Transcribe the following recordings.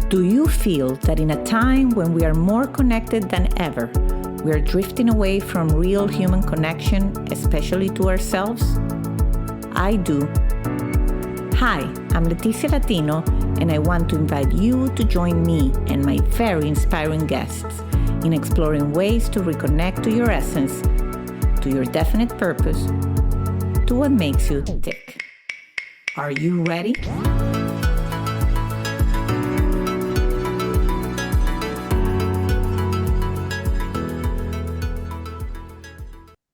Do you feel that in a time when we are more connected than ever, we are drifting away from real human connection, especially to ourselves? I do. Hi, I'm Leticia Latino, and I want to invite you to join me and my very inspiring guests in exploring ways to reconnect to your essence, to your definite purpose, to what makes you tick. Are you ready?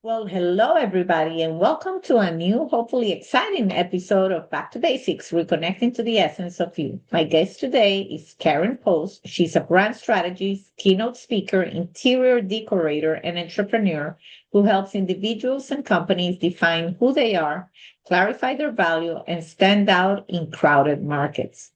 Well, hello, everybody, and welcome to a new, hopefully exciting episode of Back to Basics, Reconnecting to the Essence of You. My guest today is Karen Post. She's a brand strategist, keynote speaker, interior decorator, and entrepreneur who helps individuals and companies define who they are, clarify their value, and stand out in crowded markets.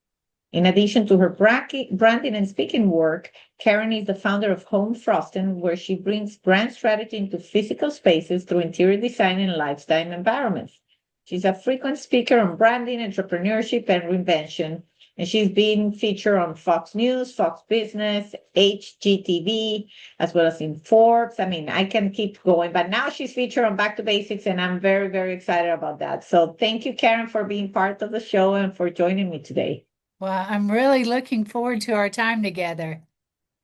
In addition to her branding and speaking work, Karen is the founder of Home Frosting, where she brings brand strategy into physical spaces through interior design and lifestyle environments. She's a frequent speaker on branding, entrepreneurship, and reinvention, and she's been featured on Fox News, Fox Business, HGTV, as well as in Forbes. I mean, I can keep going, but now she's featured on Back to Basics, and I'm very, very excited about that. So thank you, Karen, for being part of the show and for joining me today. Well, I'm really looking forward to our time together.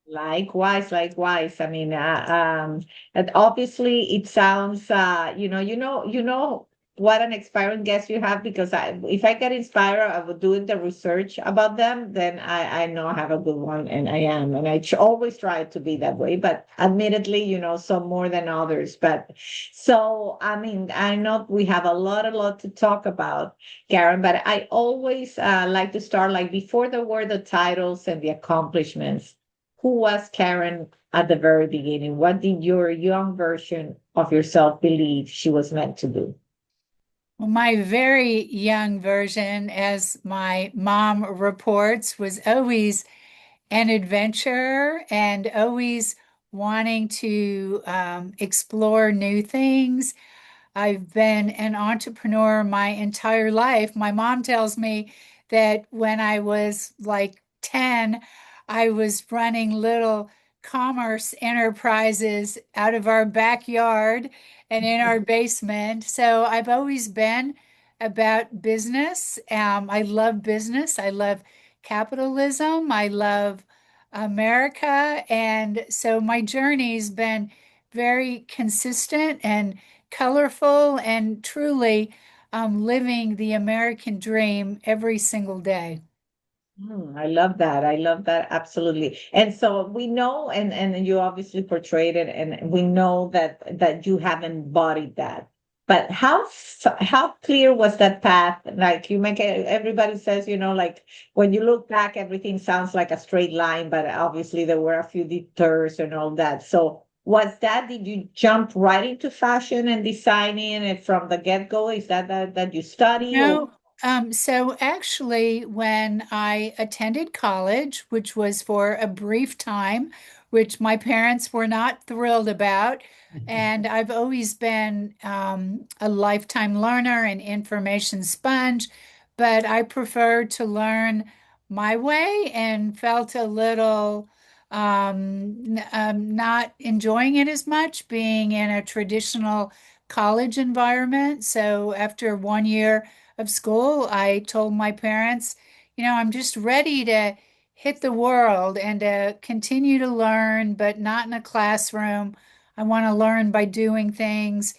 Likewise, likewise. I mean, and obviously it sounds, you know what an inspiring guest you have because if I get inspired of doing the research about them, then I know I have a good one, and I am, and I always try to be that way. But admittedly, some more than others. But so, I mean, I know we have a lot to talk about, Karen. But I always like to start like before there were the titles and the accomplishments. Who was Karen at the very beginning? What did your young version of yourself believe she was meant to do? Well, my very young version, as my mom reports, was always an adventurer and always wanting to explore new things. I've been an entrepreneur my entire life. My mom tells me that when I was like 10, I was running little commerce enterprises out of our backyard and in our basement. So I've always been about business. I love business. I love capitalism. I love America. And so my journey's been very consistent and colorful and truly living the American dream every single day. I love that. I love that absolutely. And so we know, and you obviously portrayed it, and we know that you have embodied that. But how clear was that path? Like you make it, everybody says, like when you look back, everything sounds like a straight line, but obviously there were a few detours and all that. So was that, did you jump right into fashion and designing and from the get-go? Is that you study or? No, so actually, when I attended college, which was for a brief time, which my parents were not thrilled about, and I've always been a lifetime learner and information sponge, but I prefer to learn my way and felt a little not enjoying it as much being in a traditional college environment. So after 1 year of school, I told my parents, I'm just ready to hit the world and to continue to learn, but not in a classroom. I want to learn by doing things.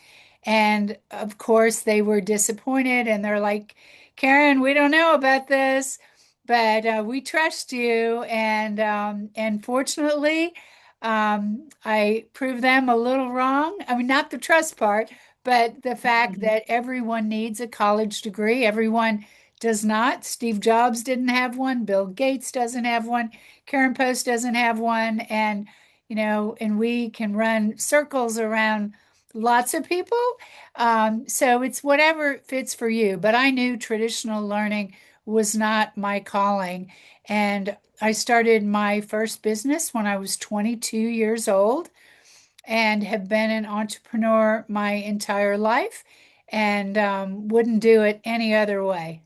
And of course, they were disappointed and they're like, Karen, we don't know about this, but we trust you. And fortunately, I proved them a little wrong. I mean, not the trust part, but the fact that everyone needs a college degree, everyone does not. Steve Jobs didn't have one, Bill Gates doesn't have one, Karen Post doesn't have one, and we can run circles around lots of people. So it's whatever fits for you. But I knew traditional learning was not my calling. And I started my first business when I was 22 years old and have been an entrepreneur my entire life and wouldn't do it any other way.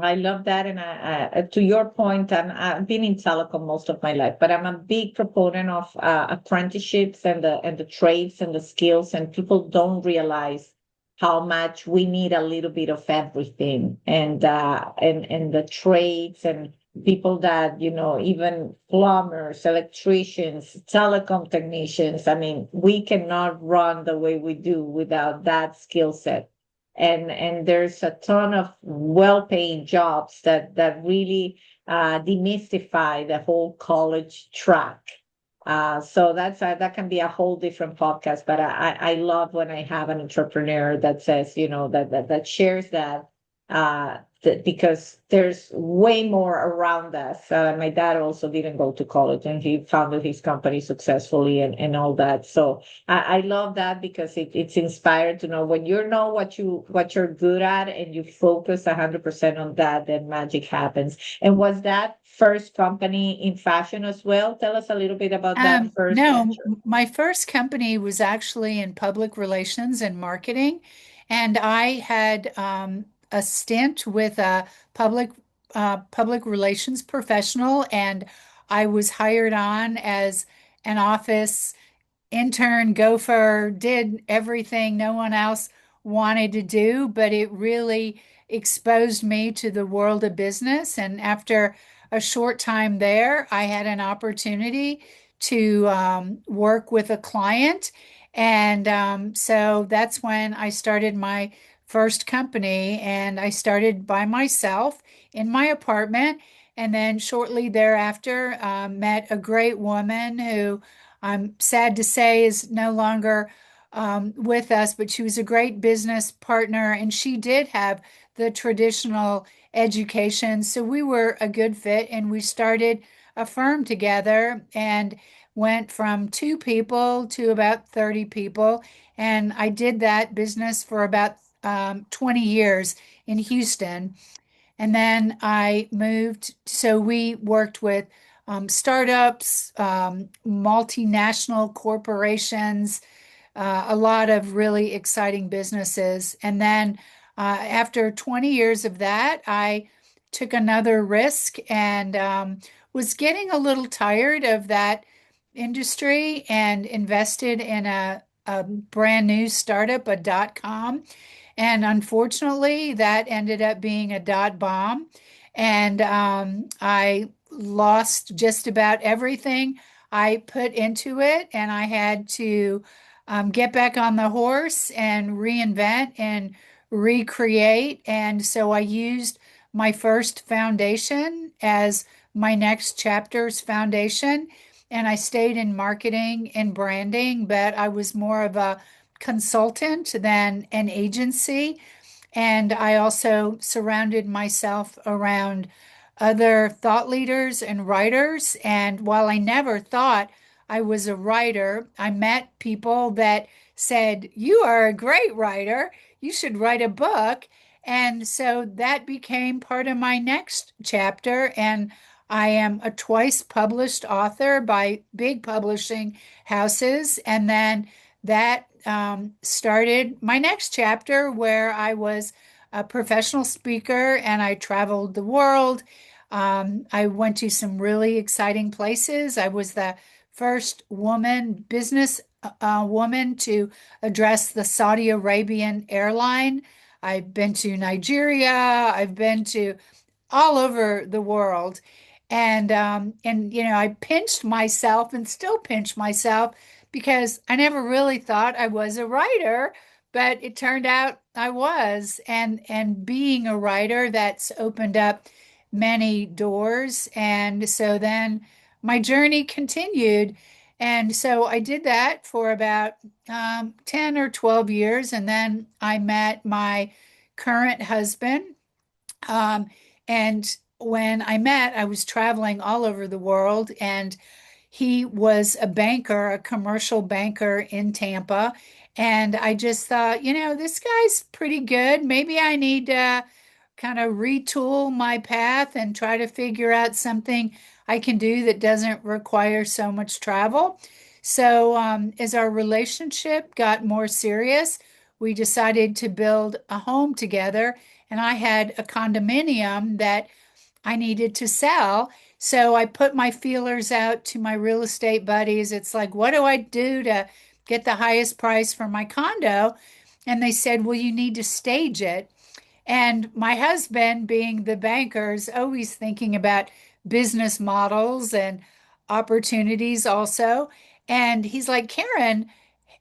I love that. And to your point, I've been in telecom most of my life, but I'm a big proponent of apprenticeships and the trades and the skills. And people don't realize how much we need a little bit of everything, and the trades and people that, even plumbers, electricians, telecom technicians. I mean, we cannot run the way we do without that skill set, and there's a ton of well-paying jobs that really demystify the whole college track. So that can be a whole different podcast. But I love when I have an entrepreneur that says, that shares that because there's way more around us. My dad also didn't go to college, and he founded his company successfully, and all that. So I love that because it's inspired to know when you know what you're good at and you focus 100% on that, then magic happens. And was that first company in fashion as well? Tell us a little bit about that first No, venture. my first company was actually in public relations and marketing, and I had a stint with a public relations professional, and I was hired on as an office intern, gopher, did everything no one else wanted to do, but it really exposed me to the world of business. And after a short time there, I had an opportunity to work with a client. And so that's when I started my first company, and I started by myself in my apartment. And then shortly thereafter, met a great woman who I'm sad to say is no longer with us, but she was a great business partner and she did have the traditional education. So we were a good fit and we started a firm together and went from 2 people to about 30 people. And I did that business for about 20 years in Houston. And then I moved, so we worked with startups, multinational corporations, a lot of really exciting businesses. And then after 20 years of that, I took another risk and was getting a little tired of that industry and invested in a brand new startup, a .com. And unfortunately, that ended up being a dot bomb. And I lost just about everything I put into it. And I had to get back on the horse and reinvent and recreate. And so I used my first foundation as my next chapter's foundation. And I stayed in marketing and branding, but I was more of a consultant than an agency. And I also surrounded myself around other thought leaders and writers. And while I never thought I was a writer, I met people that said, "You are a great writer. You should write a book." And so that became part of my next chapter. And I am a twice published author by big publishing houses. And then that started my next chapter where I was a professional speaker and I traveled the world. I went to some really exciting places. I was the first woman, business woman to address the Saudi Arabian airline. I've been to Nigeria. I've been to all over the world. And I pinched myself and still pinch myself because I never really thought I was a writer, but it turned out I was. And being a writer, that's opened up many doors. And so then my journey continued. And so I did that for about 10 or 12 years. And then I met my current husband. Um, and when I met, I was traveling all over the world, and he was a banker, a commercial banker in Tampa. And I just thought, this guy's pretty good. Maybe I need to kind of retool my path and try to figure out something I can do that doesn't require so much travel. So, as our relationship got more serious, we decided to build a home together. and I had a condominium that I needed to sell. So I put my feelers out to my real estate buddies. It's like, what do I do to get the highest price for my condo? And they said, well, you need to stage it. And my husband, being the banker, is always thinking about business models and opportunities also. And he's like, Karen,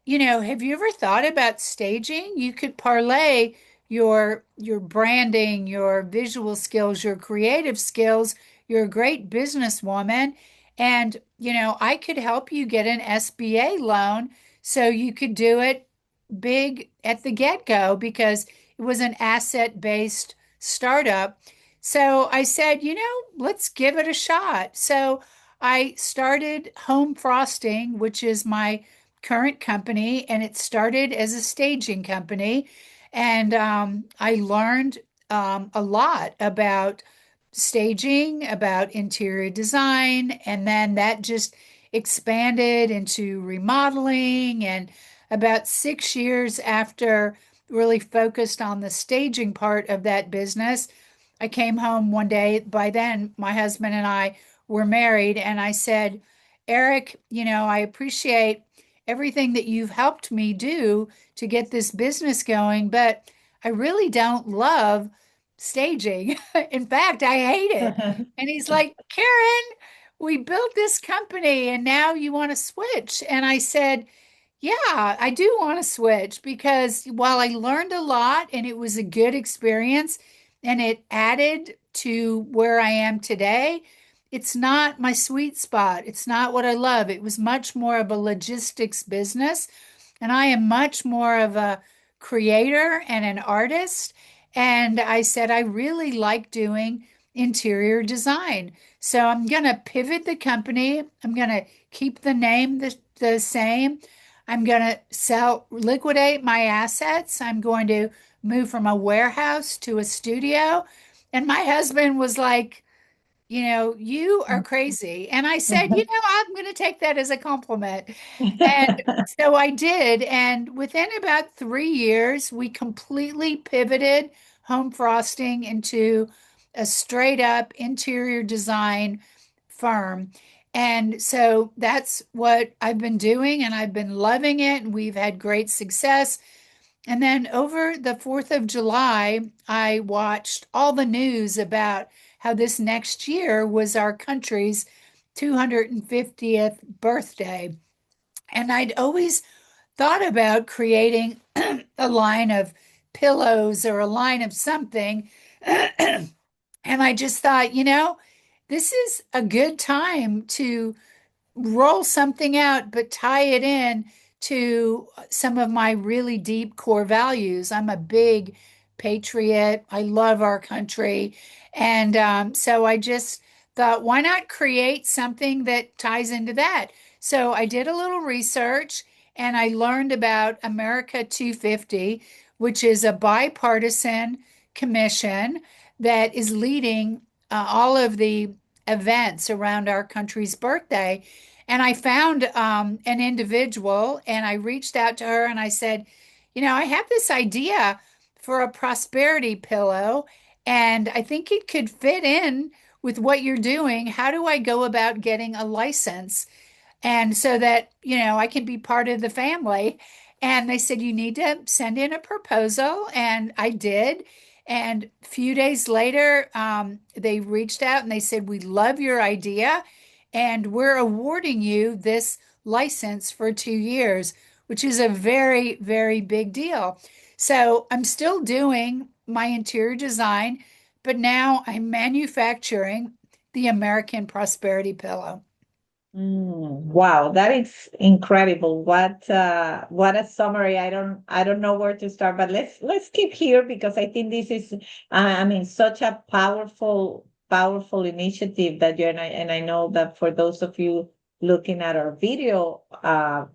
have you ever thought about staging? You could parlay your branding, your visual skills, your creative skills. You're a great businesswoman, and I could help you get an SBA loan so you could do it big at the get-go because it was an asset-based startup. So I said, let's give it a shot. So I started Home Frosting, which is my current company, and it started as a staging company. And I learned a lot about staging, about interior design, and then that just expanded into remodeling. And about 6 years after really focused on the staging part of that business, I came home one day. By then, my husband and I were married, and I said, Eric, I appreciate everything that you've helped me do to get this business going, but I really don't love staging. In fact, I hate it. And he's like, Karen, we built this company and now you want to switch. And I said, yeah, I do want to switch because while I learned a lot and it was a good experience and it added to where I am today, it's not my sweet spot. It's not what I love. It was much more of a logistics business, and I am much more of a creator and an artist. And I said, I really like doing interior design. So I'm going to pivot the company. I'm going to keep the name the same. I'm going to liquidate my assets. I'm going to move from a warehouse to a studio. And my husband was like, you are crazy. And I said, I'm going to take that as a compliment. And so I did. And within about 3 years, we completely pivoted Home Frosting into a straight up interior design firm. And so that's what I've been doing, and I've been loving it, and we've had great success. And then over the 4th of July, I watched all the news about how this next year was our country's 250th birthday. And I'd always thought about creating a line of pillows or a line of something. And I just thought, this is a good time to roll something out, but tie it in to some of my really deep core values. I'm a big patriot. I love our country. And so I just thought, why not create something that ties into that? So I did a little research and I learned about America 250, which is a bipartisan commission that is leading all of the events around our country's birthday. And I found an individual and I reached out to her and I said, I have this idea for a prosperity pillow and I think it could fit in with what you're doing. How do I go about getting a license? And so that, I can be part of the family. And they said, you need to send in a proposal. And I did. And a few days later, they reached out and they said, we love your idea. And we're awarding you this license for 2 years, which is a very, very big deal. So I'm still doing my interior design, but now I'm manufacturing the American Prosperity Pillow. Wow, that is incredible. What a summary. I don't know where to start, but let's keep here because I think this is I mean such a powerful initiative that you and I know that for those of you looking at our video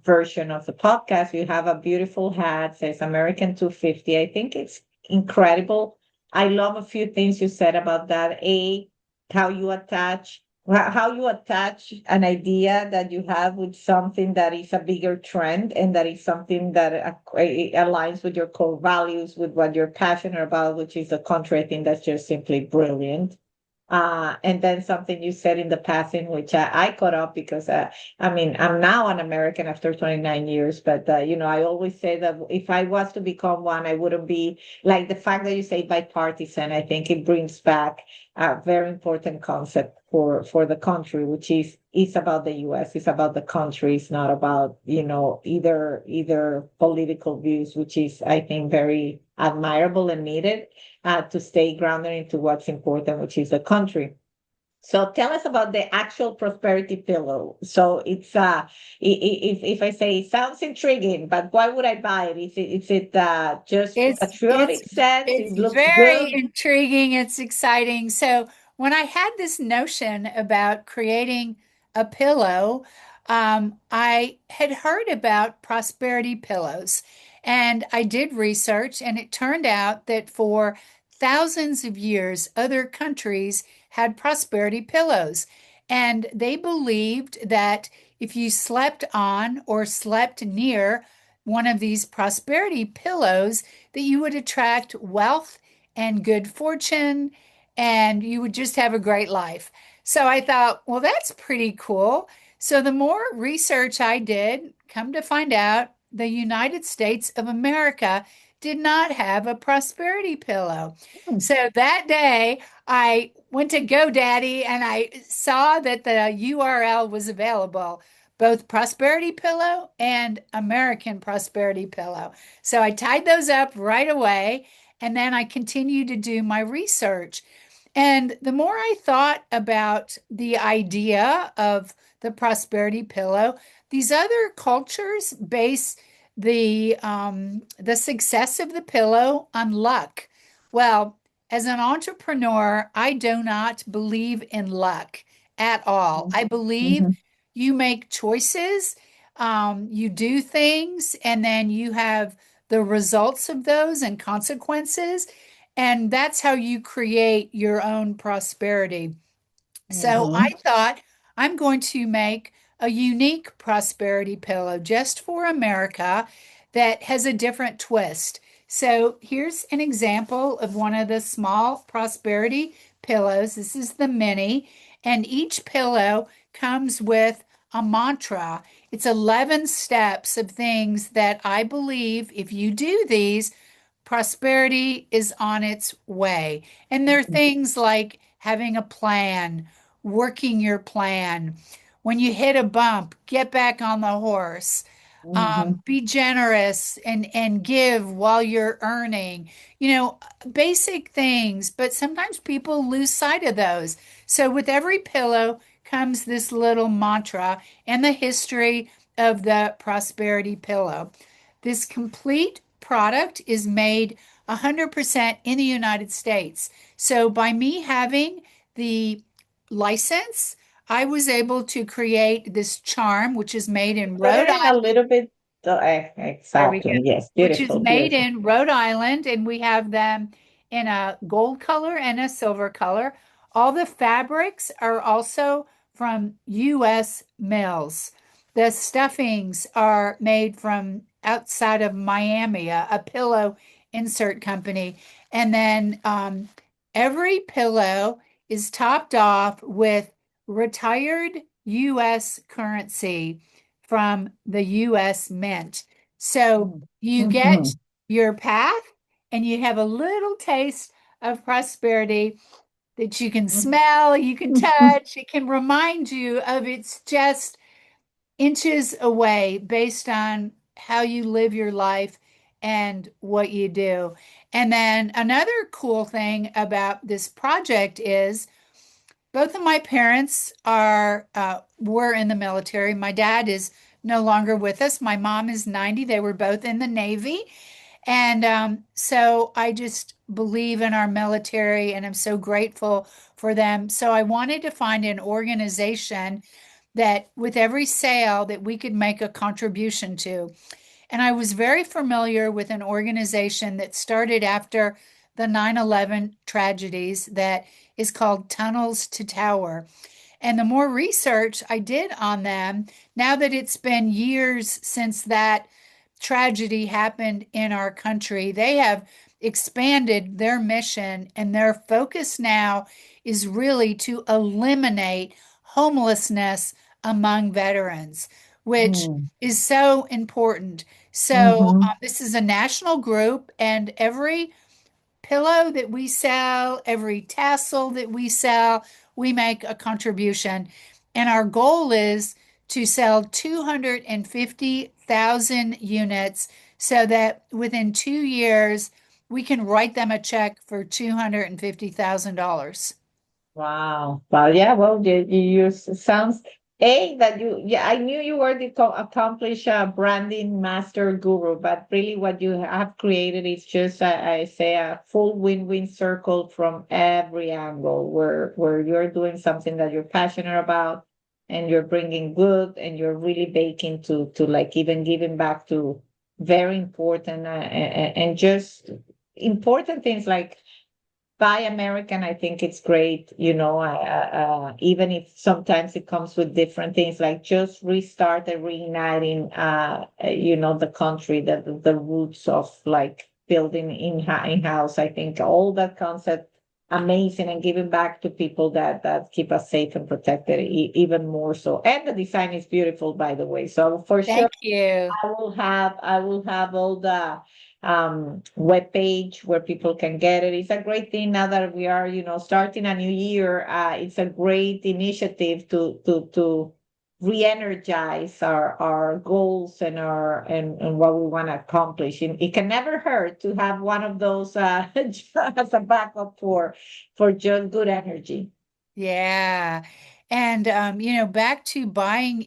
version of the podcast, you have a beautiful hat says American 250. I think it's incredible. I love a few things you said about that. How you attach how you attach an idea that you have with something that is a bigger trend and that is something that aligns with your core values, with what you're passionate about, which is a country. I think that's just simply brilliant. And then something you said in the past, in which I caught up because I mean, I'm now an American after 29 years, but I always say that if I was to become one, I wouldn't be like the fact that you say bipartisan. I think it brings back a very important concept for the country, which is about the US, it's about the country, it's not about, either political views, which is, I think, very admirable and needed to stay grounded into what's important, which is the country. So tell us about the actual prosperity pillow. So it's if I say it sounds intriguing, but why would I buy it? Is it just It's it's patriotic sense? it's It looks very good. intriguing. It's exciting. So when I had this notion about creating a pillow, I had heard about prosperity pillows, and I did research, and it turned out that for thousands of years, other countries had prosperity pillows, and they believed that if you slept on or slept near one of these prosperity pillows, that you would attract wealth and good fortune and you would just have a great life. So I thought, well, that's pretty cool. So the more research I did, come to find out the United States of America did not have a prosperity pillow. Hmm. So that day, I went to GoDaddy and I saw that the URL was available, both Prosperity Pillow and American Prosperity Pillow. So I tied those up right away, and then I continued to do my research. And the more I thought about the idea of the prosperity pillow, these other cultures base the success of the pillow on luck. Well, as an entrepreneur, I do not believe in luck at all. I believe Mhm. you make choices, you do things, and then you have the results of those and consequences. And that's how you create your own prosperity. So I Mhm. thought I'm going to make a unique prosperity pillow just for America that has a different twist. So here's an example of one of the small prosperity pillows. This is the mini, and each pillow comes with a mantra. It's 11 steps of things that I believe if you do these, prosperity is on its way. And there are things like having a plan, working your plan. When you hit a bump, get back on the horse. Mhm. Be generous and give while you're earning. You know, basic things, but sometimes people lose sight of those. So with every pillow comes this little mantra and the history of the prosperity pillow. This complete product is made 100% in the United States. So by me having the license, I was able to create this charm, which is made in Put Rhode it in a Island. little bit. There we go. Exactly. Yes. Which is Beautiful. made Beautiful. in Rhode Island, and we have them in a gold color and a silver color. All the fabrics are also from U.S. mills. The stuffings are made from outside of Miami, a pillow insert company. And then every pillow is topped off with retired U.S. currency from the U.S. Mint. So you get Mhm. your path and you have a little taste of prosperity that you can smell, you can touch. It can remind you of it's just inches away based on how you live your life and what you do. And then another cool thing about this project is both of my parents are were in the military. My dad is no longer with us. My mom is 90. They were both in the Navy. And so I just believe in our military and I'm so grateful for them. So I wanted to find an organization that with every sale that we could make a contribution to. And I was very familiar with an organization that started after the 9/11 tragedies that is called Tunnels to Tower. And the more research I did on them, now that it's been years since that tragedy happened in our country, they have expanded their mission, and their focus now is really to eliminate homelessness among veterans, which Mm. is so important. So, Mm-hmm. this is a national group, and every pillow that we sell, every tassel that we sell, we make a contribution. And our goal is to sell 250,000 units so that within 2 years, we can write them a check for $250,000. Wow. Well, yeah, well, sounds that yeah, I knew you were the accomplished branding master guru, but really what you have created is just, I say, a full win-win circle from every angle where you're doing something that you're passionate about and you're bringing good and you're really baking to like even giving back to very important and just important things like buy American. I think it's great, even if sometimes it comes with different things, like just restart and reigniting, the country, the roots of like building in house. I think all that concept amazing and giving back to people that keep us safe and protected, even more so. And the design is beautiful, by the way. So for sure. Thank you. I will have all the web page where people can get it. It's a great thing now that we are, starting a new year. It's a great initiative to re-energize our goals and and what we want to accomplish. And it can never hurt to have one of those as a backup for just good energy. Yeah. And back to buying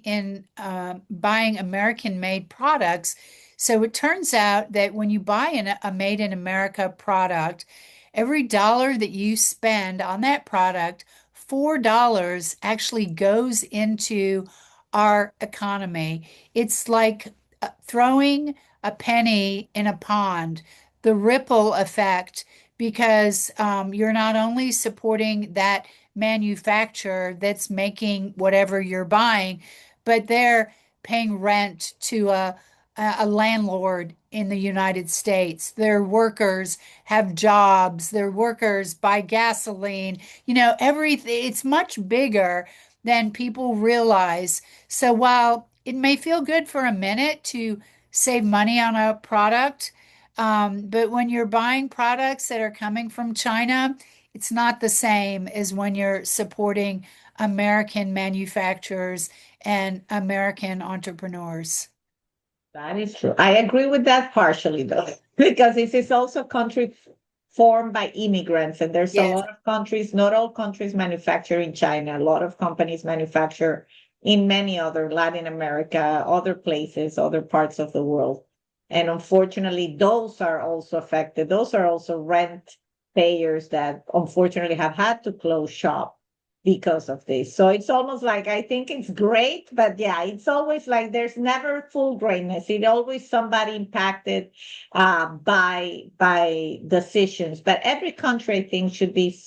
American made products. So it turns out that when you buy a made in America product, every dollar that you spend on that product, $4 actually goes into our economy. It's like throwing a penny in a pond, the ripple effect, because you're not only supporting that manufacturer that's making whatever you're buying, but they're paying rent to a landlord in the United States. Their workers have jobs, their workers buy gasoline, everything. It's much bigger than people realize. So while it may feel good for a minute to save money on a product, but when you're buying products that are coming from China, it's not the same as when you're supporting American manufacturers and American entrepreneurs. That is true. I agree with that partially, though, because this is also a country formed by immigrants, and there's a Yes. lot of countries, not all countries manufacture in China. A lot of companies manufacture in many other Latin America, other places, other parts of the world. And unfortunately, those are also affected. Those are also rent payers that unfortunately have had to close shop because of this. So it's almost like I think it's great, but yeah, it's always like there's never full greatness. It always somebody impacted by decisions. But every country, I think, should be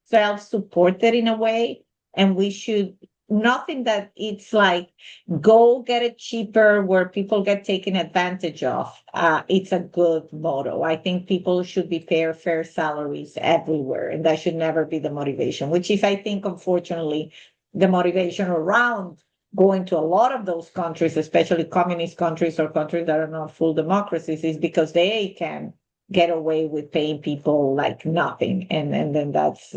self-supported in a way, and we should nothing that it's like go get it cheaper where people get taken advantage of. It's a good motto. I think people should be fair salaries everywhere, and that should never be the motivation, which is, I think, unfortunately, the motivation around going to a lot of those countries, especially communist countries or countries that are not full democracies, is because they can get away with paying people like nothing. And then that's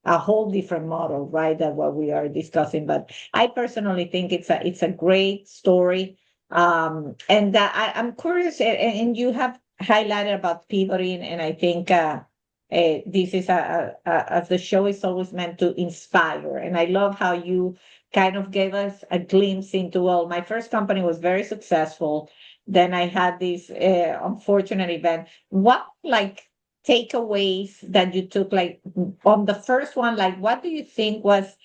a whole different model, right? That what we are discussing. But I personally think it's a great story. And that I'm curious, and you have highlighted about pivoting, and I think this is as the show is always meant to inspire. And I love how you kind of gave us a glimpse into, well, my first company was very successful. Then I had this unfortunate event. What like takeaways that you took, like on the first one, like what do you think was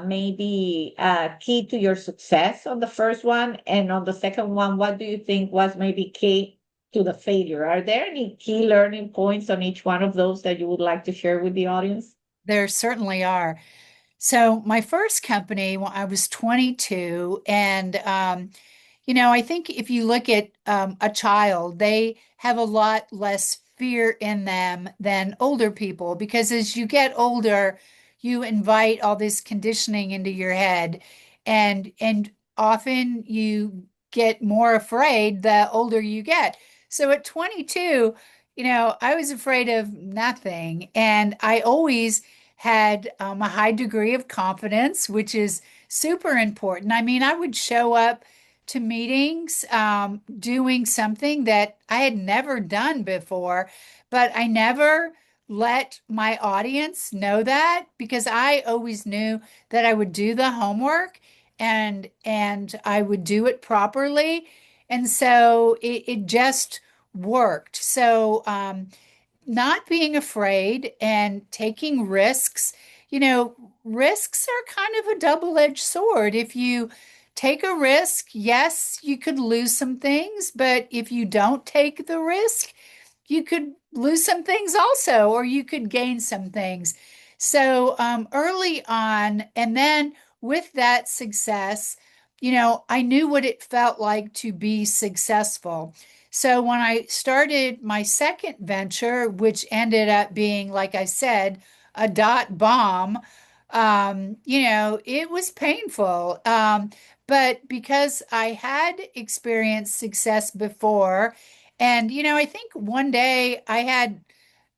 maybe key to your success on the first one? And on the second one, what do you think was maybe key to the failure? Are there any key learning points on each one of those that you would like to share with the audience? There certainly are. So my first company, when I was 22, and I think if you look at a child, they have a lot less fear in them than older people because as you get older, you invite all this conditioning into your head, and often you get more afraid the older you get. So at 22, I was afraid of nothing, and I always had a high degree of confidence, which is super important. I mean, I would show up to meetings doing something that I had never done before, but I never let my audience know that because I always knew that I would do the homework and I would do it properly. And so it just worked. So not being afraid and taking risks. Risks are kind of a double-edged sword. If you take a risk, yes, you could lose some things, but if you don't take the risk, you could lose some things also, or you could gain some things. So early on, and then with that success, I knew what it felt like to be successful. So when I started my second venture, which ended up being, like I said, a dot bomb, it was painful. But because I had experienced success before, and, I think one day I had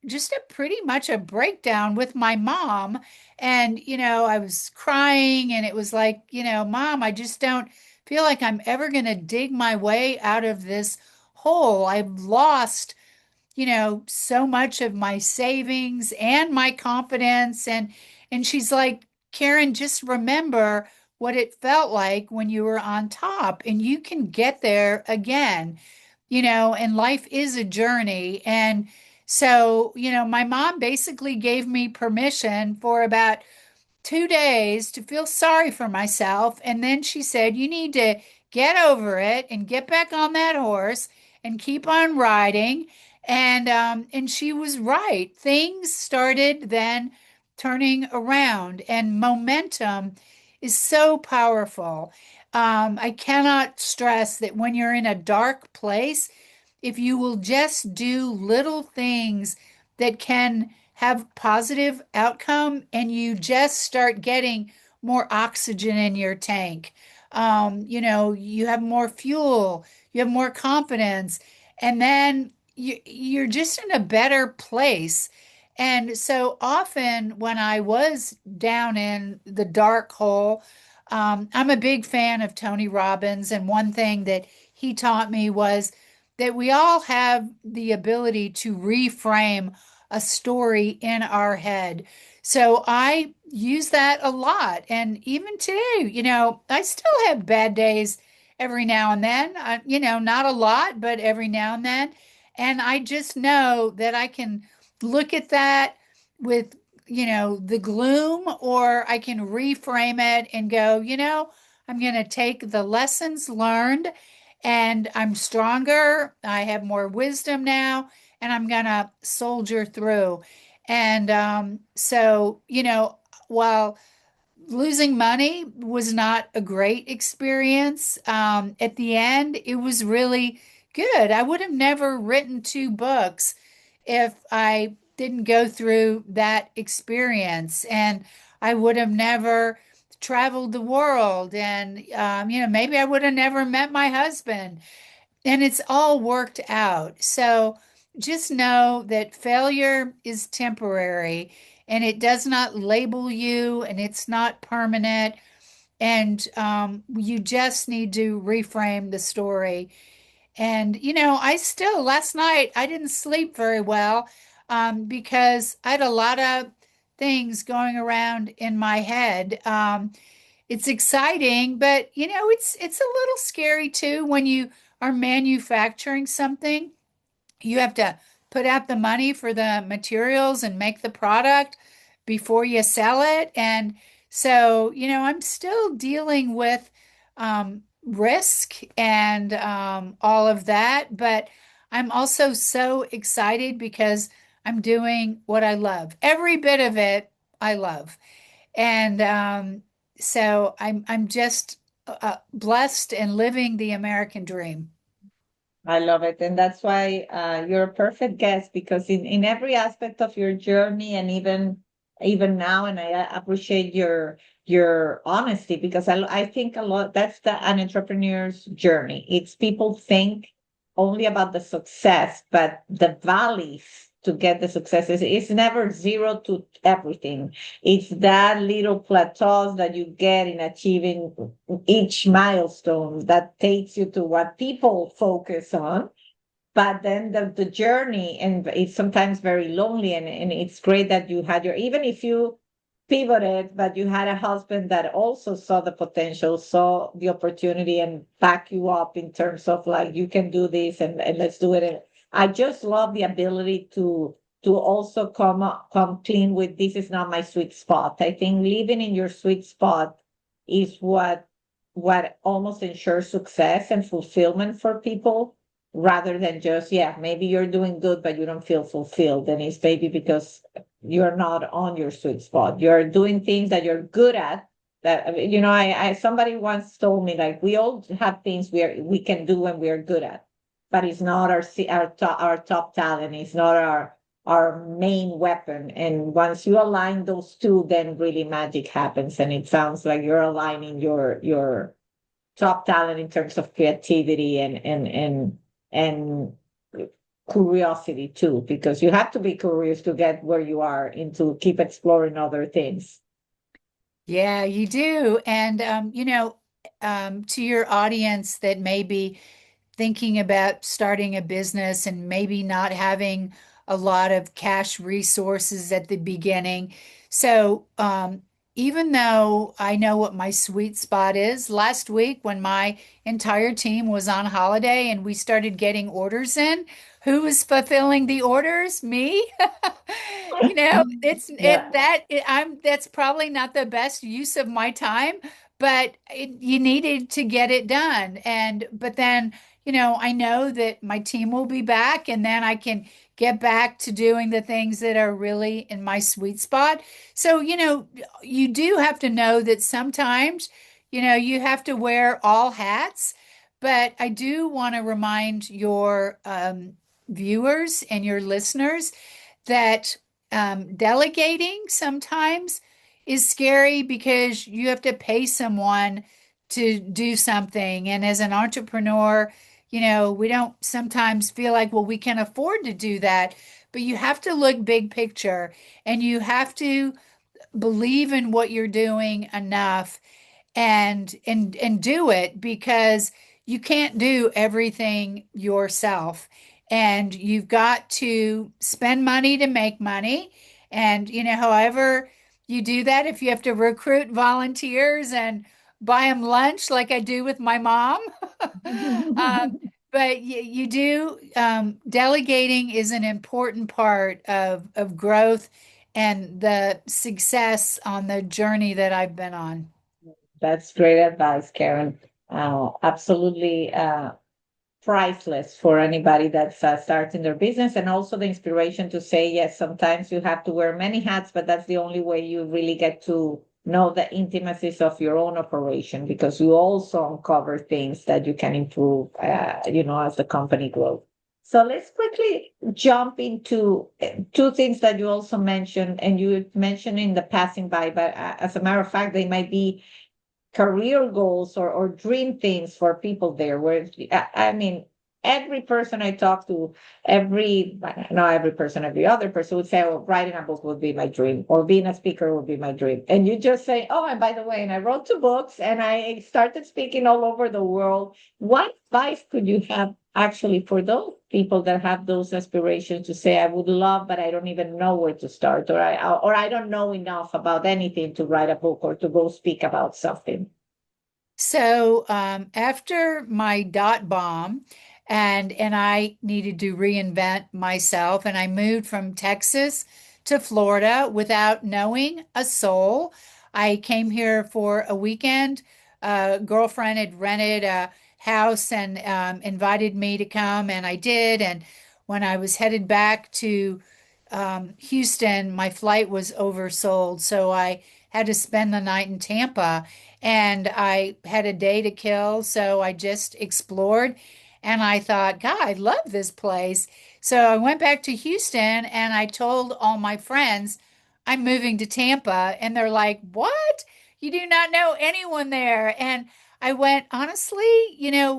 just a pretty much a breakdown with my mom. And, I was crying and it was like, Mom, I just don't feel like I'm ever going to dig my way out of this hole. I've lost, so much of my savings and my confidence. And she's like, Karen, just remember what it felt like when you were on top and you can get there again, and life is a journey. And so, my mom basically gave me permission for about 2 days to feel sorry for myself. And then she said, you need to get over it and get back on that horse and keep on riding. And she was right. Things started then turning around, and momentum is so powerful. I cannot stress that when you're in a dark place, if you will just do little things that can have positive outcome and you just start getting more oxygen in your tank, you have more fuel, you have more confidence, and then you're just in a better place. And so often when I was down in the dark hole, I'm a big fan of Tony Robbins, and one thing that he taught me was that we all have the ability to reframe a story in our head. So I use that a lot. And even today, I still have bad days every now and then. Not a lot, but every now and then. And I just know that I can look at that with, the gloom, or I can reframe it and go, I'm going to take the lessons learned and I'm stronger. I have more wisdom now, and I'm going to soldier through. And so, while losing money was not a great experience, at the end, it was really good. I would have never written two books if I didn't go through that experience, and I would have never traveled the world, and maybe I would have never met my husband, and it's all worked out. So just know that failure is temporary and it does not label you and it's not permanent. And you just need to reframe the story. And, I still, last night, I didn't sleep very well because I had a lot of things going around in my head. It's exciting, but it's a little scary too when you are manufacturing something. You have to put out the money for the materials and make the product before you sell it. And so, I'm still dealing with risk and all of that, but I'm also so excited because I'm doing what I love. Every bit of it, I love. And so I'm just blessed and living the American dream. I love it. And that's why you're a perfect guest because in every aspect of your journey and even now, and I appreciate your honesty because I think a lot that's an entrepreneur's journey. It's people think only about the success, but the valleys to get the successes is never zero to everything. It's that little plateaus that you get in achieving each milestone that takes you to what people focus on. But then the journey, and it's sometimes very lonely, and it's great that you had your, even if you pivoted, but you had a husband that also saw the potential, saw the opportunity, and back you up in terms of like, you can do this and let's do it. And I just love the ability to also come clean with this is not my sweet spot. I think living in your sweet spot is what almost ensures success and fulfillment for people rather than just, yeah, maybe you're doing good, but you don't feel fulfilled. And it's maybe because you're not on your sweet spot. You're doing things that you're good at. That I mean, I somebody once told me like we all have things we can do and we are good at, but it's not our top talent. It's not our main weapon. And once you align those two, then really magic happens. And it sounds like you're aligning your top talent in terms of creativity and curiosity too, because you have to be curious to get where you are and to keep exploring other things. Yeah, you do. And, to your audience that may be thinking about starting a business and maybe not having a lot of cash resources at the beginning. So, even though I know what my sweet spot is, last week when my entire team was on holiday and we started getting orders in, who was fulfilling the orders? Me. Yeah. I'm that's probably not the best use of my time, but you needed to get it done. And but then I know that my team will be back and then I can get back to doing the things that are really in my sweet spot. So, you do have to know that sometimes, you have to wear all hats. But I do want to remind your viewers and your listeners that delegating sometimes is scary because you have to pay someone to do something. And as an entrepreneur, we don't sometimes feel like, well, we can afford to do that. But you have to look big picture and you have to believe in what you're doing enough and do it because you can't do everything yourself. And you've got to spend money to make money. And, however you do that, if you have to recruit volunteers and buy them lunch like I do with my mom, um, but you do, delegating is an important part of growth and the success on the journey that I've been on. That's great advice, Karen. Absolutely priceless for anybody that's starting their business, and also the inspiration to say, yes, sometimes you have to wear many hats, but that's the only way you really get to know the intimacies of your own operation because you also uncover things that you can improve, as the company grows. So let's quickly jump into two things that you also mentioned, and you mentioned in the passing by, but as a matter of fact, they might be career goals or dream things for people there where I mean every person I talk to, not every person, every other person would say, oh, writing a book would be my dream or being a speaker would be my dream. And you just say, oh, and by the way, and I wrote two books and I started speaking all over the world. What advice could you have actually for those people that have those aspirations to say, I would love, but I don't even know where to start, or I don't know enough about anything to write a book or to go speak about something? So after my dot bomb, and I needed to reinvent myself, and I moved from Texas to Florida without knowing a soul. I came here for a weekend. A girlfriend had rented a house and invited me to come, and I did. And when I was headed back to Houston, my flight was oversold, so I had to spend the night in Tampa, and I had a day to kill, so I just explored. And I thought, God, I love this place. So I went back to Houston and I told all my friends I'm moving to Tampa. And they're like, what? You do not know anyone there. And I went, honestly,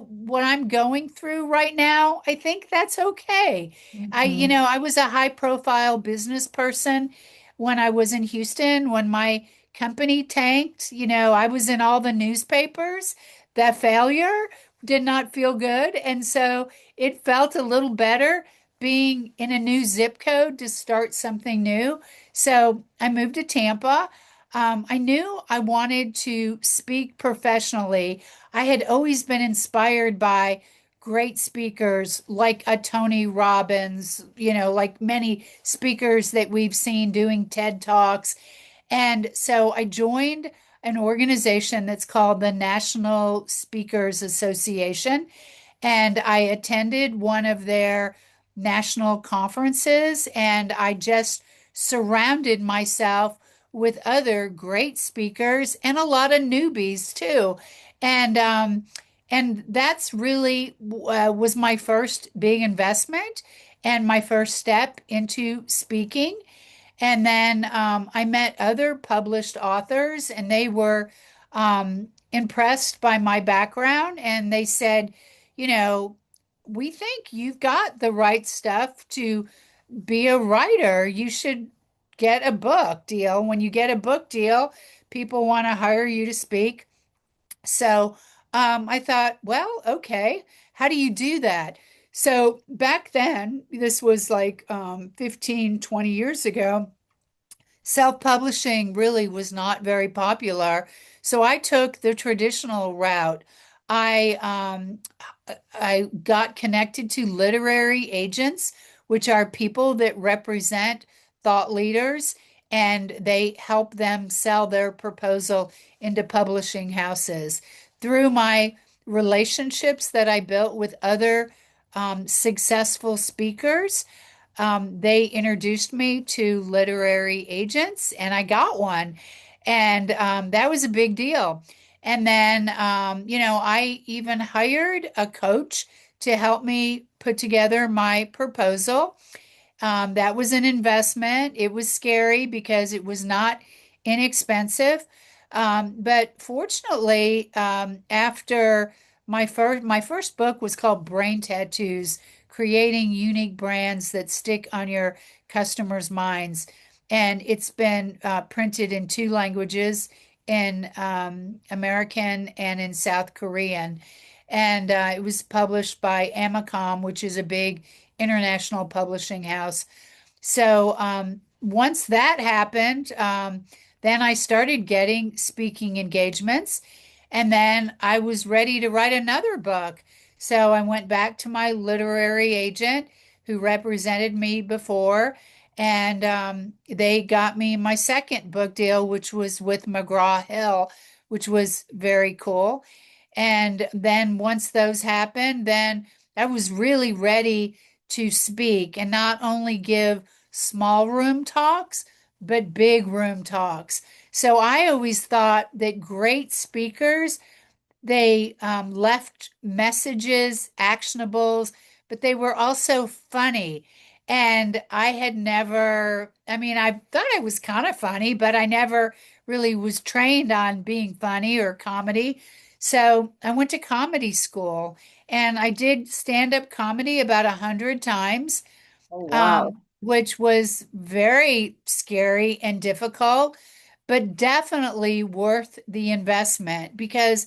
what I'm going through right now, I think that's okay. Mhm. I was a high profile business person when I was in Houston, when my company tanked, I was in all the newspapers. That failure did not feel good. And so it felt a little better being in a new zip code to start something new. So I moved to Tampa. I knew I wanted to speak professionally. I had always been inspired by great speakers like a Tony Robbins, like many speakers that we've seen doing TED Talks. And so I joined an organization that's called the National Speakers Association, and I attended one of their national conferences, and I just surrounded myself with other great speakers and a lot of newbies too. And that's really was my first big investment and my first step into speaking. And then I met other published authors, and they were impressed by my background. And they said, you know, we think you've got the right stuff to be a writer. You should get a book deal. When you get a book deal, people want to hire you to speak. So I thought, well, okay, how do you do that? So back then, this was like 15, 20 years ago, self-publishing really was not very popular. So I took the traditional route. I I got connected to literary agents, which are people that represent thought leaders, and they help them sell their proposal into publishing houses. Through my relationships that I built with other successful speakers, they introduced me to literary agents, and I got one. And that was a big deal. And then, I even hired a coach to help me put together my proposal. That was an investment. It was scary because it was not inexpensive. But fortunately, after my first book was called Brain Tattoos, Creating Unique Brands That Stick on Your Customers' Minds. And it's been printed in two languages, in American and in South Korean. And it was published by AMACOM, which is a big international publishing house. So once that happened, then I started getting speaking engagements. And then I was ready to write another book. So I went back to my literary agent who represented me before, and they got me my second book deal, which was with McGraw Hill, which was very cool. And then once those happened, then I was really ready to speak and not only give small room talks, but big room talks. So I always thought that great speakers, they left messages, actionables, but they were also funny. And I had never, I mean, I thought I was kind of funny, but I never really was trained on being funny or comedy. So I went to comedy school and I did stand-up comedy about 100 times, Oh, wow. which was very scary and difficult, but definitely worth the investment because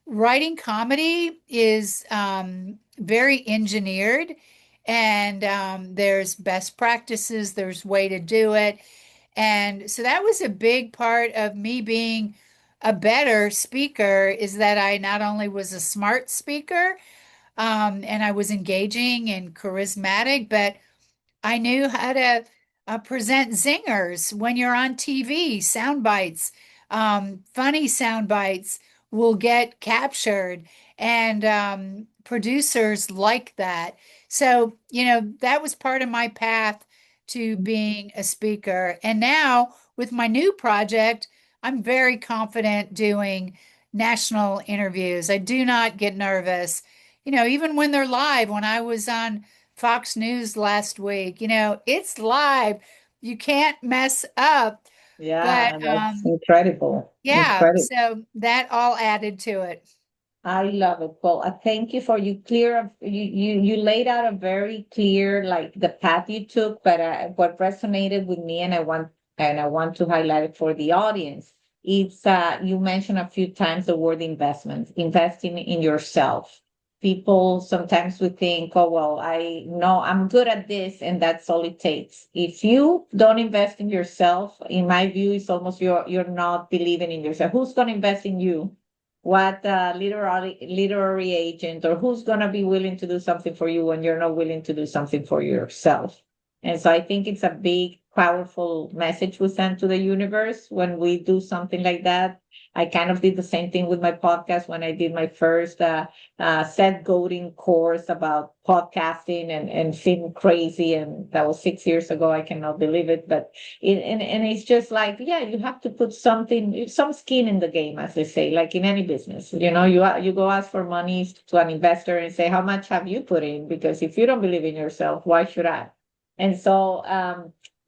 writing comedy is very engineered, and there's best practices, there's way to do it. And so that was a big part of me being a better speaker, is that I not only was a smart speaker, and I was engaging and charismatic, but I knew how to present zingers when you're on TV, sound bites, funny sound bites will get captured, and producers like that. So, that was part of my path to being a speaker. And now with my new project, I'm very confident doing national interviews. I do not get nervous. Even when they're live, when I was on Fox News last week, it's live. You can't mess up. But Yeah, that's incredible. yeah, Incredible. so that all added to it. I love it. Well, I thank you for you laid out a very clear like the path you took, but what resonated with me and I want to highlight it for the audience. It's you mentioned a few times the word investment, investing in yourself. People sometimes we think, oh well, I know I'm good at this, and that's all it takes. If you don't invest in yourself, in my view, it's almost you're not believing in yourself. Who's gonna invest in you? What literary agent or who's going to be willing to do something for you when you're not willing to do something for yourself? And so I think it's a big powerful message we send to the universe when we do something like that. I kind of did the same thing with my podcast when I did my first Seth Godin course about podcasting and feeling crazy, and that was 6 years ago. I cannot believe it, but and it's just like, yeah, you have to put some skin in the game, as they say, like in any business. You go ask for money to an investor and say, how much have you put in? Because if you don't believe in yourself, why should I? And so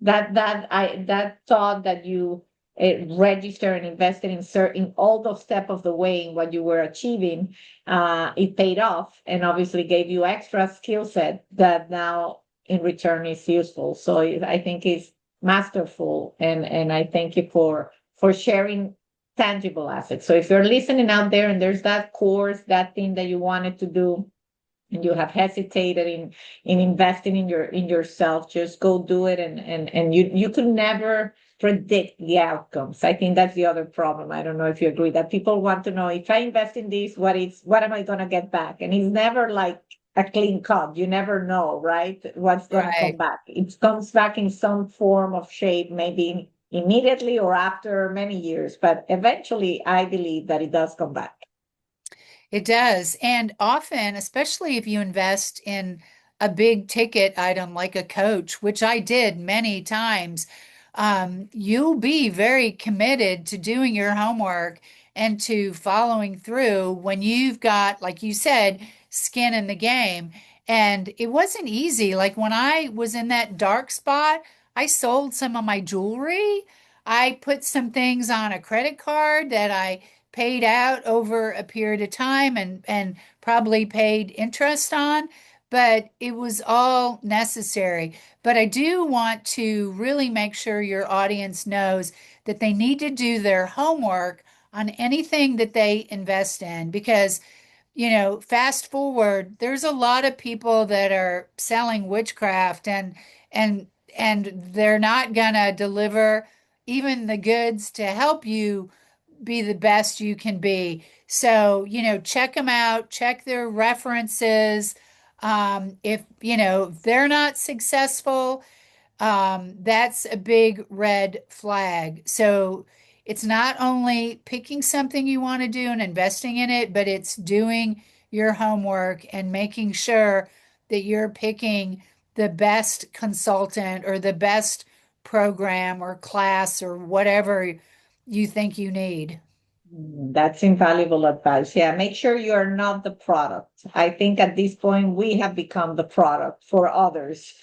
that thought that you register and invested in all those steps of the way in what you were achieving, it paid off and obviously gave you extra skill set that now in return is useful. So I think it's masterful, and I thank you for sharing tangible assets. So if you're listening out there and there's that course, that thing that you wanted to do, and you have hesitated in investing in yourself, just go do it. And you could never predict the outcomes. I think that's the other problem. I don't know if you agree that people want to know, if I invest in this, what am I going to get back? And it's never like a clean cut. You never know, right, what's going to come Right. back. It comes back in some form of shape, maybe immediately or after many years, but eventually I believe that it does come back. It does. And often, especially if you invest in a big ticket item like a coach, which I did many times, you'll be very committed to doing your homework and to following through when you've got, like you said, skin in the game. And it wasn't easy. Like when I was in that dark spot, I sold some of my jewelry. I put some things on a credit card that I paid out over a period of time and probably paid interest on, but it was all necessary. But I do want to really make sure your audience knows that they need to do their homework on anything that they invest in because fast forward, there's a lot of people that are selling witchcraft and and they're not gonna deliver even the goods to help you be the best you can be. So, check them out, check their references. If they're not successful, that's a big red flag. So it's not only picking something you want to do and investing in it, but it's doing your homework and making sure that you're picking the best consultant or the best program or class or whatever you think you need. That's invaluable advice. Yeah, make sure you're not the product. I think at this point we have become the product for others,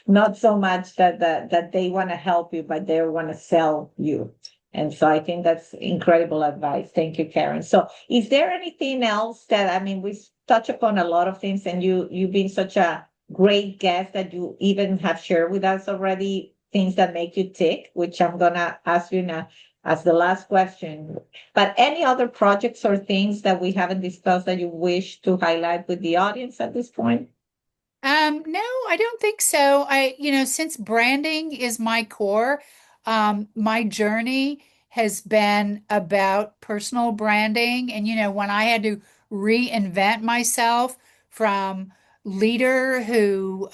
not so much that they want to help you, but they want to sell you. And so I think that's incredible advice. Thank you, Karen. So is there anything else that, I mean, we touch upon a lot of things, and you've been such a great guest that you even have shared with us already things that make you tick, which I'm gonna ask you now as the last question. But any other projects or things that we haven't discussed that you wish to highlight with the audience at this point? No, I don't think so. Since branding is my core, my journey has been about personal branding. And, when I had to reinvent myself from leader who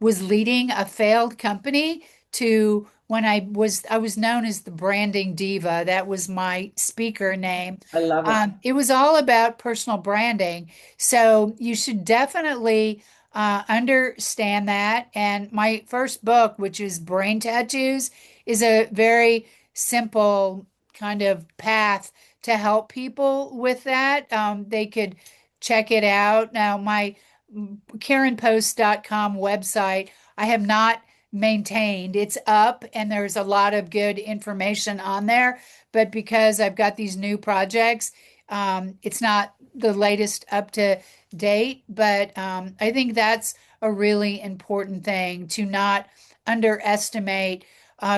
was leading a failed company to when I was known as the branding diva. That was my speaker name. I love it. It was all about personal branding. So you should definitely understand that. And my first book, which is Brain Tattoos, is a very simple kind of path to help people with that, they could check it out. Now, my KarenPost.com website, I have not maintained. It's up and there's a lot of good information on there. But because I've got these new projects, it's not the latest up to date. But I think that's a really important thing, to not underestimate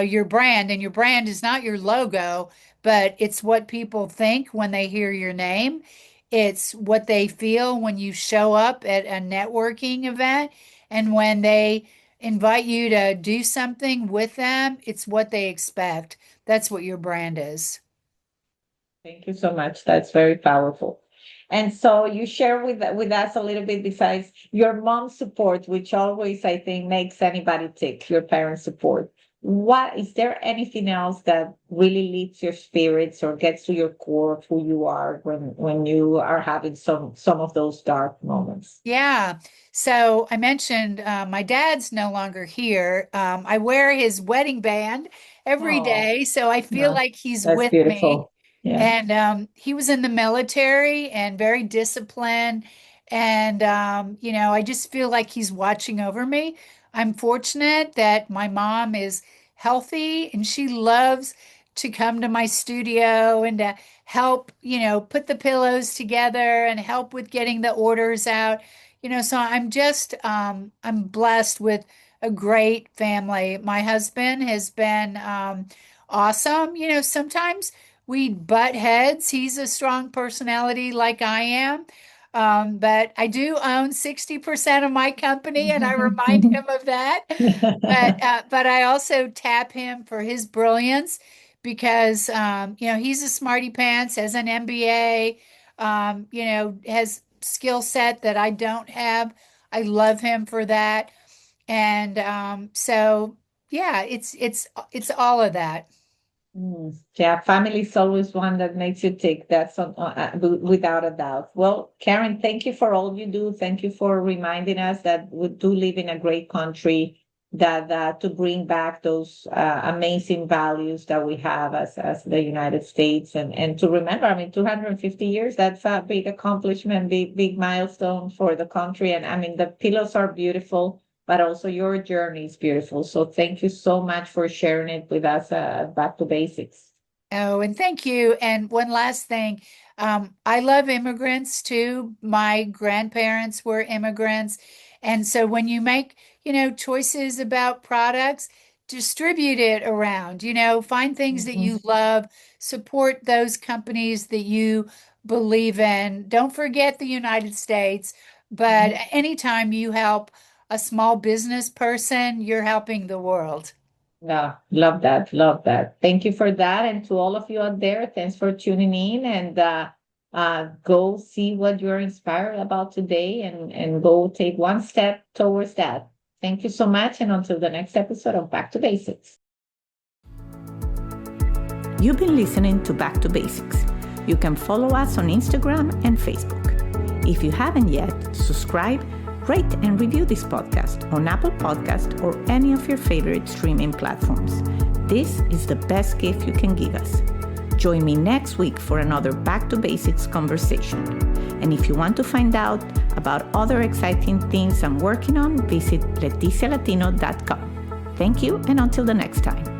your brand. And your brand is not your logo, but it's what people think when they hear your name. It's what they feel when you show up at a networking event, and when they invite you to do something with them, it's what they expect. That's what your brand is. Thank you so much. That's very powerful. And so you share with us a little bit besides your mom's support, which always I think makes anybody tick, your parents' support. What is there anything else that really lifts your spirits or gets to your core of who you are when you are having some of those dark moments? Yeah. So I mentioned my dad's no longer here. I wear his wedding band every Oh, day, so I feel no, like he's that's with me. beautiful. Yeah. And he was in the military and very disciplined. And, I just feel like he's watching over me. I'm fortunate that my mom is healthy and she loves to come to my studio and to help, put the pillows together and help with getting the orders out. So I'm blessed with a great family. My husband has been awesome. Sometimes we butt heads. He's a strong personality like I am. But I do own 60% of my company, and I remind him of that. But I also tap him for his brilliance because he's a smarty pants, has an MBA, has skill set that I don't have. I love him for that. And so yeah, it's all of that. Yeah, family is always one that makes you tick. That's without a doubt. Well, Karen, thank you for all you do. Thank you for reminding us that we do live in a great country, that to bring back those amazing values that we have as the United States, and to remember, I mean, 250 years, that's a big accomplishment, big milestone for the country. And I mean, the pillows are beautiful, but also your journey is beautiful. So thank you so much for sharing it with us, Back to Basics. Oh, and thank you. And one last thing. I love immigrants too. My grandparents were immigrants. And so when you make, choices about products, distribute it around, find things that Mhm. you love, support those companies that you believe in. Don't forget the United States, but Mhm. anytime you help a small business person, you're helping the world. Yeah, love that. Love that. Thank you for that. And to all of you out there, thanks for tuning in, and go see what you're inspired about today, and go take one step towards that. Thank you so much. And until the next episode of Back to Basics. You've been listening to Back to Basics. You can follow us on Instagram and Facebook. If you haven't yet, subscribe, rate, and review this podcast on Apple Podcast or any of your favorite streaming platforms. This is the best gift you can give us. Join me next week for another Back to Basics conversation. And if you want to find out about other exciting things I'm working on, visit leticialatino.com. Thank you, and until the next time.